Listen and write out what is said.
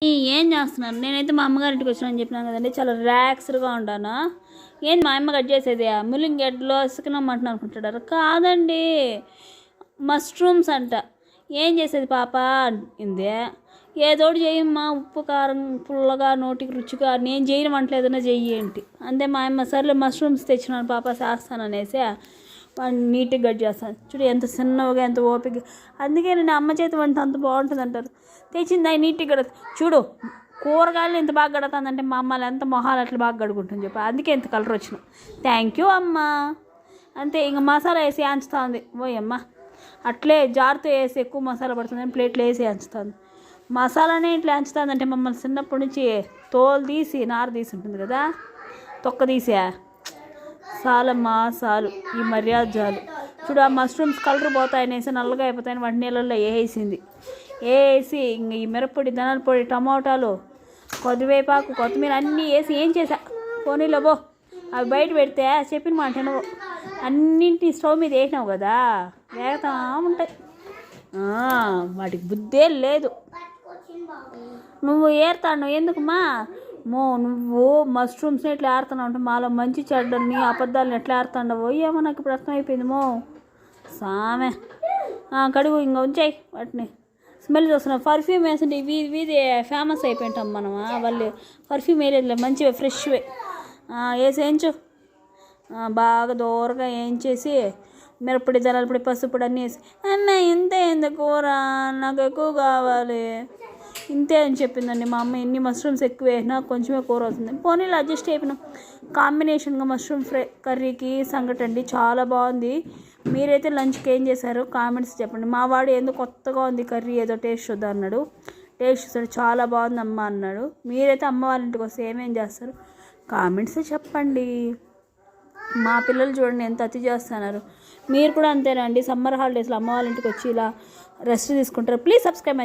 ఏం చేస్తున్నారు? నేనైతే మా అమ్మగారింటికి వచ్చినానని చెప్పినాను కదండి, చాలా రిలాక్స్డ్గా ఉంటాను. ఏంది మా అమ్మ కట్ చేసేది? ముల్లింగడ్డలో చికెన్ మటన్ అనుకుంటాడారు. కాదండి, మష్రూమ్స్ అంట. ఏం చేసేది పాప ఇందే? ఏదోటి చేయమ్మా, ఉప్పు కారం పుల్లగా నోటికి రుచిగా. నేను చేయడం అంటే ఏదైనా చెయ్యి ఏంటి అంతే. మా అమ్మ సర్లే మష్రూమ్స్ తెచ్చినాను పాప చేస్తాననేసి వాడిని నీట్గా కట్ చేస్తాను. చూడు ఎంత చిన్నగా, ఎంత ఓపిక. అందుకే నేను అమ్మ చేతి వంట అంత బాగుంటుంది అంటారు. తెచ్చింది అవి నీట్గా కడ. చూడు కూరగాయలు ఎంత బాగా కడుగుతుందంటే మా అమ్మాలు ఎంత మొహాలు అట్లా బాగా కడుగుంటుంది చెప్పి, అందుకే ఎంత కలర్ వచ్చిన. థ్యాంక్ యూ అమ్మ. అంతే. ఇంక మసాలా వేసి అంచుతుంది. ఓయమ్మ అట్లే జారుతో వేసి ఎక్కువ మసాలా పడుతుందని ప్లేట్లో వేసి అంచుతుంది. మసాలానే ఇట్లా అంచుతుందంటే మమ్మల్ని చిన్నప్పటి నుంచి తోలు తీసి నార తీసి ఉంటుంది కదా, తొక్క తీసా. చాలమ్మా చాలు, ఈ మర్యాద చాలు. చూడు ఆ మష్రూమ్స్ కలర్ పోతాయనేసి నల్లగా అయిపోతాయని వాటి నీళ్ళల్లో వేసేసింది. వేసి ఇంక ఈ మిరప్పొడి, ధనాల పొడి, టమాటాలు, కొద్దివేపాకు, కొత్తిమీర అన్నీ వేసి ఏం చేసా. పోనీలో బో, అవి బయట పెడితే చెప్పిన మాట నువ్వు అన్నింటినీ స్టవ్ మీద వేసినావు కదా, వేగుతా ఉంటాయి. వాటికి బుద్ధే లేదు. నువ్వు ఏరుతాను ఎందుకుమా? నువ్వు మష్రూమ్స్ని ఎట్లా ఏరుతున్నావు అంటే మాలో మంచి చెడ్డల్ని అబద్ధాలను ఎట్లా ఏరుతాండవో ఏమో నాకు ఇప్పుడు అర్థమైపోయింది. సామె కడుగు ఇంకా ఉంచాయి వాటిని. స్మెల్ చూస్తున్నావు. పర్ఫ్యూమ్ వేస్తుంటే వీధి ఫేమస్ అయిపోయింటాం మనం. వాళ్ళు పర్ఫ్యూమ్ వేయలేదు, మంచివే ఫ్రెష్వే వేసి వేయించు. బాగా దూరగా వేయించేసి మిరప్పొడి, ధనాల పొడి, పసుపు అన్నీ వేసి, అన్న ఇంతే ఇంత కూర నాకు ఎక్కువ కావాలి ఇంతే అని చెప్పిందండి మా అమ్మ. ఎన్ని మష్రూమ్స్ ఎక్కువ వేసినా కొంచెమే కూర అవుతుంది. పోనీలో అడ్జస్ట్ అయిపోయినాం. కాంబినేషన్గా మష్రూమ్ ఫ్రై కర్రీకి సంగటి అండి, చాలా బాగుంది. మీరైతే లంచ్కి ఏం చేశారు కామెంట్స్ చెప్పండి. మా వాడు ఏందో కొత్తగా ఉంది కర్రీ, ఏదో టేస్ట్ చూద్దాం అన్నాడు. టేస్ట్ చూసాడు, చాలా బాగుంది అమ్మ అన్నాడు. మీరైతే అమ్మ వాళ్ళ ఇంటికి వస్తే ఏమేం చేస్తారు కామెంట్స్ చెప్పండి. మా పిల్లలు చూడండి ఎంత అతి చేస్తున్నారు. మీరు కూడా అంతేనండి. సమ్మర్ హాలిడేస్లో అమ్మ వాళ్ళ ఇంటికి వచ్చి ఇలా రెస్ట్ తీసుకుంటారు. Please subscribe.